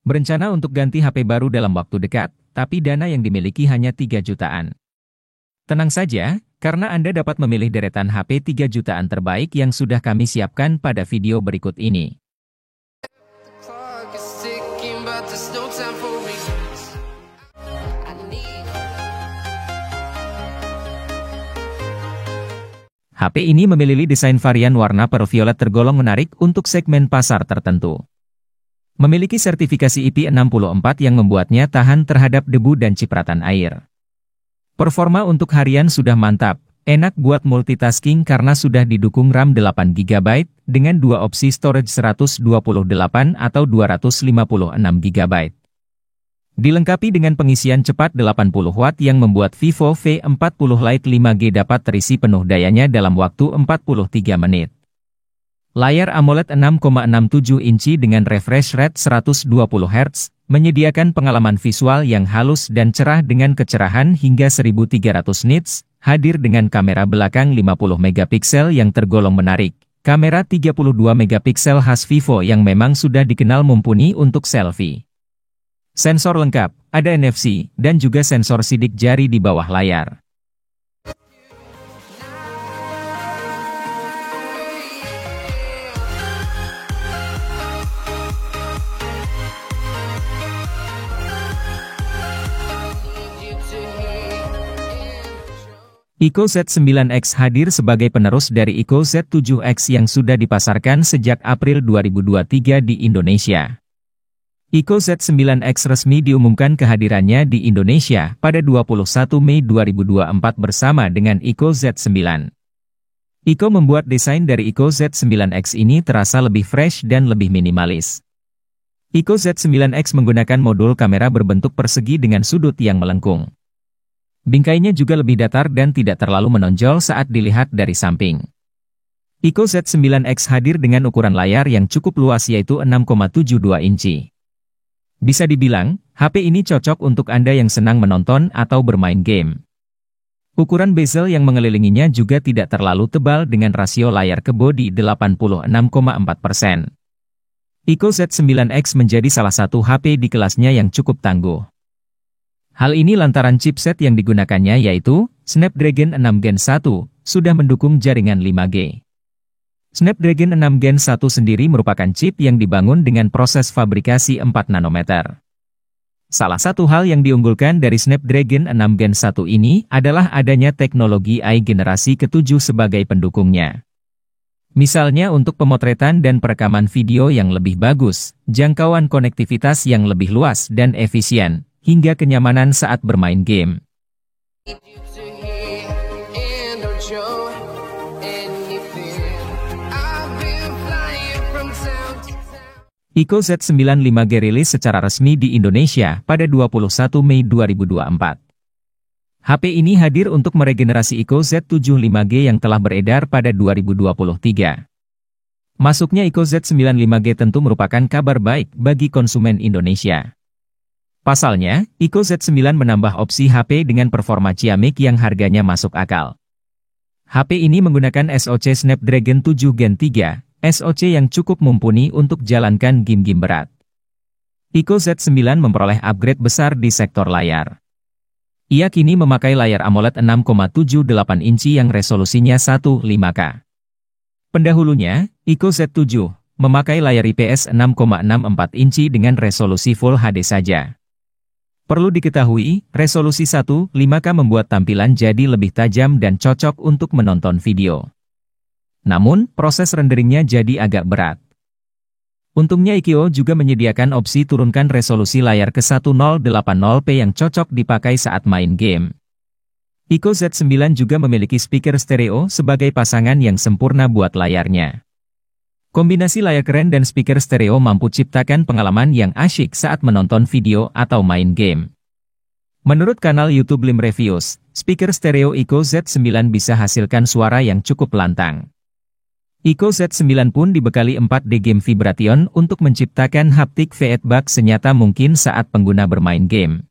Berencana untuk ganti HP baru dalam waktu dekat, tapi dana yang dimiliki hanya 3 jutaan. Tenang saja, karena Anda dapat memilih deretan HP 3 jutaan terbaik yang sudah kami siapkan pada video berikut ini. HP ini memiliki desain varian warna pearl violet tergolong menarik untuk segmen pasar tertentu. Memiliki sertifikasi IP64 yang membuatnya tahan terhadap debu dan cipratan air. Performa untuk harian sudah mantap, enak buat multitasking karena sudah didukung RAM 8GB dengan dua opsi storage 128 atau 256GB. Dilengkapi dengan pengisian cepat 80 watt yang membuat Vivo V40 Lite 5G dapat terisi penuh dayanya dalam waktu 43 menit. Layar AMOLED 6,67 inci dengan refresh rate 120 Hz, menyediakan pengalaman visual yang halus dan cerah dengan kecerahan hingga 1300 nits, hadir dengan kamera belakang 50 megapiksel yang tergolong menarik, kamera 32 megapiksel khas Vivo yang memang sudah dikenal mumpuni untuk selfie. Sensor lengkap, ada NFC, dan juga sensor sidik jari di bawah layar. Eco Z9X hadir sebagai penerus dari Eco Z7X yang sudah dipasarkan sejak April 2023 di Indonesia. Eco Z9X resmi diumumkan kehadirannya di Indonesia pada 21 Mei 2024 bersama dengan Eco Z9. Eco membuat desain dari Eco Z9X ini terasa lebih fresh dan lebih minimalis. Eco Z9X menggunakan modul kamera berbentuk persegi dengan sudut yang melengkung. Bingkainya juga lebih datar dan tidak terlalu menonjol saat dilihat dari samping. Eco Z9X hadir dengan ukuran layar yang cukup luas yaitu 6,72 inci. Bisa dibilang, HP ini cocok untuk Anda yang senang menonton atau bermain game. Ukuran bezel yang mengelilinginya juga tidak terlalu tebal dengan rasio layar ke bodi 86,4%. Eco Z9X menjadi salah satu HP di kelasnya yang cukup tangguh. Hal ini lantaran chipset yang digunakannya yaitu Snapdragon 6 Gen 1, sudah mendukung jaringan 5G. Snapdragon 6 Gen 1 sendiri merupakan chip yang dibangun dengan proses fabrikasi 4 nanometer. Salah satu hal yang diunggulkan dari Snapdragon 6 Gen 1 ini adalah adanya teknologi AI generasi ke-7 sebagai pendukungnya. Misalnya untuk pemotretan dan perekaman video yang lebih bagus, jangkauan konektivitas yang lebih luas dan efisien, hingga kenyamanan saat bermain game. Eco Z9 5G rilis secara resmi di Indonesia pada 21 Mei 2024. HP ini hadir untuk meregenerasi Eco Z7 5G yang telah beredar pada 2023. Masuknya Eco Z9 5G tentu merupakan kabar baik bagi konsumen Indonesia. Pasalnya, Eco Z9 menambah opsi HP dengan performa ciamik yang harganya masuk akal. HP ini menggunakan SoC Snapdragon 7 Gen 3, SoC yang cukup mumpuni untuk jalankan game-game berat. Eco Z9 memperoleh upgrade besar di sektor layar. Ia kini memakai layar AMOLED 6,78 inci yang resolusinya 15K. Pendahulunya, Eco Z7, memakai layar IPS 6,64 inci dengan resolusi Full HD saja. Perlu diketahui, resolusi 15K membuat tampilan jadi lebih tajam dan cocok untuk menonton video. Namun, proses renderingnya jadi agak berat. Untungnya Eco juga menyediakan opsi turunkan resolusi layar ke 1080p yang cocok dipakai saat main game. Eco Z9 juga memiliki speaker stereo sebagai pasangan yang sempurna buat layarnya. Kombinasi layar keren dan speaker stereo mampu ciptakan pengalaman yang asyik saat menonton video atau main game. Menurut kanal YouTube Lim Reviews, speaker stereo Eco Z9 bisa hasilkan suara yang cukup lantang. Eco Z9 pun dibekali 4D Game Vibration untuk menciptakan haptic feedback senyata mungkin saat pengguna bermain game.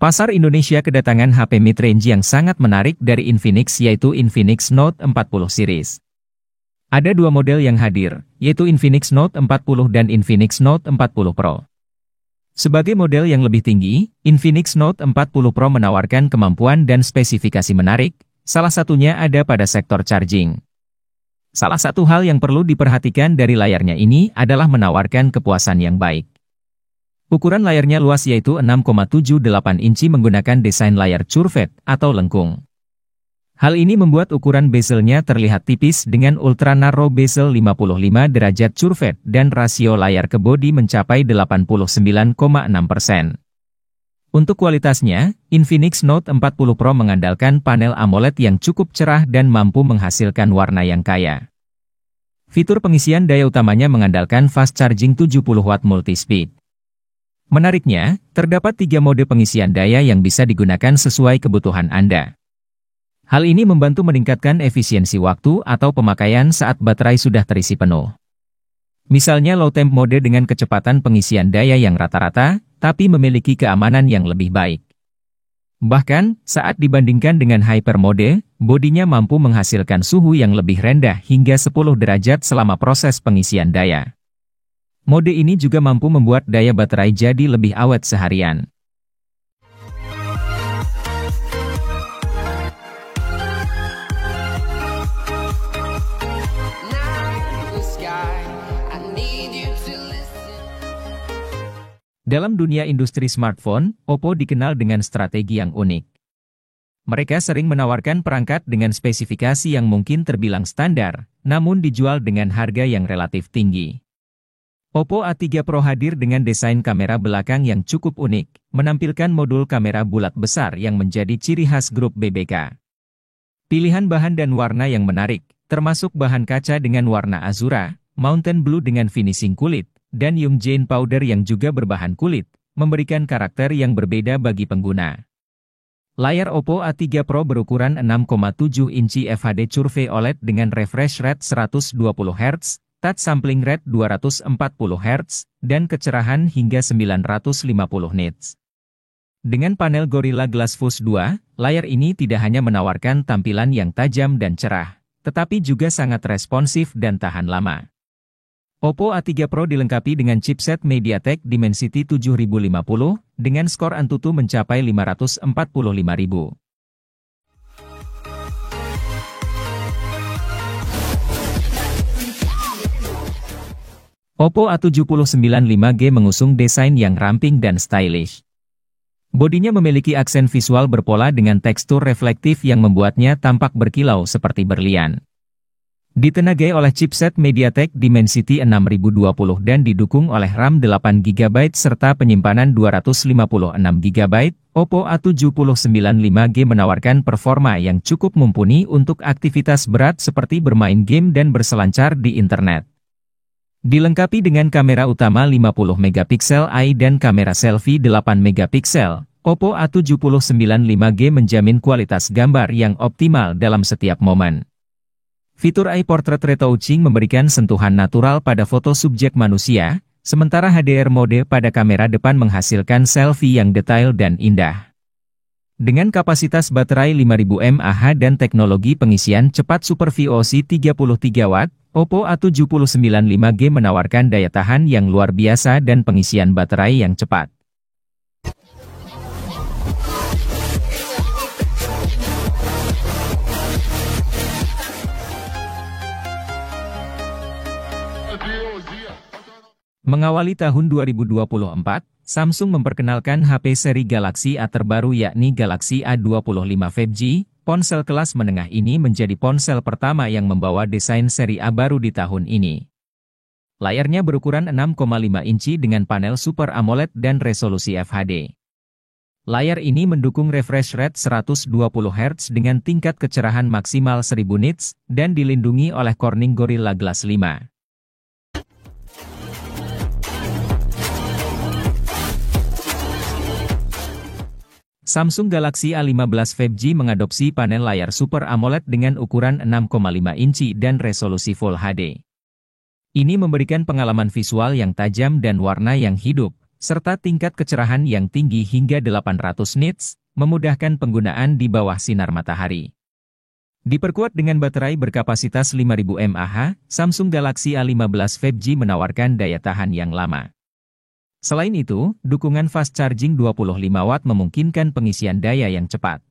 Pasar Indonesia kedatangan HP mid-range yang sangat menarik dari Infinix yaitu Infinix Note 40 series. Ada dua model yang hadir, yaitu Infinix Note 40 dan Infinix Note 40 Pro. Sebagai model yang lebih tinggi, Infinix Note 40 Pro menawarkan kemampuan dan spesifikasi menarik, salah satunya ada pada sektor charging. Salah satu hal yang perlu diperhatikan dari layarnya ini adalah menawarkan kepuasan yang baik. Ukuran layarnya luas yaitu 6,78 inci menggunakan desain layar curved atau lengkung. Hal ini membuat ukuran bezelnya terlihat tipis dengan ultra narrow bezel 55 derajat curved dan rasio layar ke bodi mencapai 89,6%. Untuk kualitasnya, Infinix Note 40 Pro mengandalkan panel AMOLED yang cukup cerah dan mampu menghasilkan warna yang kaya. Fitur pengisian daya utamanya mengandalkan fast charging 70 watt multi-speed. Menariknya, terdapat 3 mode pengisian daya yang bisa digunakan sesuai kebutuhan Anda. Hal ini membantu meningkatkan efisiensi waktu atau pemakaian saat baterai sudah terisi penuh. Misalnya low temp mode dengan kecepatan pengisian daya yang rata-rata, tapi memiliki keamanan yang lebih baik. Bahkan, saat dibandingkan dengan hyper mode, bodinya mampu menghasilkan suhu yang lebih rendah hingga 10 derajat selama proses pengisian daya. Mode ini juga mampu membuat daya baterai jadi lebih awet seharian. Dalam dunia industri smartphone, Oppo dikenal dengan strategi yang unik. Mereka sering menawarkan perangkat dengan spesifikasi yang mungkin terbilang standar, namun dijual dengan harga yang relatif tinggi. Oppo A3 Pro hadir dengan desain kamera belakang yang cukup unik, menampilkan modul kamera bulat besar yang menjadi ciri khas grup BBK. Pilihan bahan dan warna yang menarik, termasuk bahan kaca dengan warna azura, mountain blue dengan finishing kulit, dan Yung Jane powder yang juga berbahan kulit, memberikan karakter yang berbeda bagi pengguna. Layar Oppo A3 Pro berukuran 6,7 inci FHD Curve OLED dengan refresh rate 120 Hz, touch sampling rate 240 Hz, dan kecerahan hingga 950 nits. Dengan panel Gorilla Glass Fuze 2, layar ini tidak hanya menawarkan tampilan yang tajam dan cerah, tetapi juga sangat responsif dan tahan lama. Oppo A3 Pro dilengkapi dengan chipset MediaTek Dimensity 7050, dengan skor Antutu mencapai 545.000. Oppo A79 5G mengusung desain yang ramping dan stylish. Bodinya memiliki aksen visual berpola dengan tekstur reflektif yang membuatnya tampak berkilau seperti berlian. Ditenagai oleh chipset MediaTek Dimensity 6020 dan didukung oleh RAM 8GB serta penyimpanan 256GB, Oppo A79 5G menawarkan performa yang cukup mumpuni untuk aktivitas berat seperti bermain game dan berselancar di internet. Dilengkapi dengan kamera utama 50MP AI dan kamera selfie 8MP, Oppo A79 5G menjamin kualitas gambar yang optimal dalam setiap momen. Fitur Eye Portrait Retouching memberikan sentuhan natural pada foto subjek manusia, sementara HDR mode pada kamera depan menghasilkan selfie yang detail dan indah. Dengan kapasitas baterai 5000 mAh dan teknologi pengisian cepat Super VOC 33 Watt, Oppo A79 5G menawarkan daya tahan yang luar biasa dan pengisian baterai yang cepat. Mengawali tahun 2024, Samsung memperkenalkan HP seri Galaxy A terbaru yakni Galaxy A25 5G. Ponsel kelas menengah ini menjadi ponsel pertama yang membawa desain seri A baru di tahun ini. Layarnya berukuran 6,5 inci dengan panel Super AMOLED dan resolusi FHD. Layar ini mendukung refresh rate 120 Hz dengan tingkat kecerahan maksimal 1000 nits, dan dilindungi oleh Corning Gorilla Glass 5. Samsung Galaxy A15 5G mengadopsi panel layar Super AMOLED dengan ukuran 6,5 inci dan resolusi Full HD. Ini memberikan pengalaman visual yang tajam dan warna yang hidup, serta tingkat kecerahan yang tinggi hingga 800 nits, memudahkan penggunaan di bawah sinar matahari. Diperkuat dengan baterai berkapasitas 5000 mAh, Samsung Galaxy A15 5G menawarkan daya tahan yang lama. Selain itu, dukungan fast charging 25 watt memungkinkan pengisian daya yang cepat.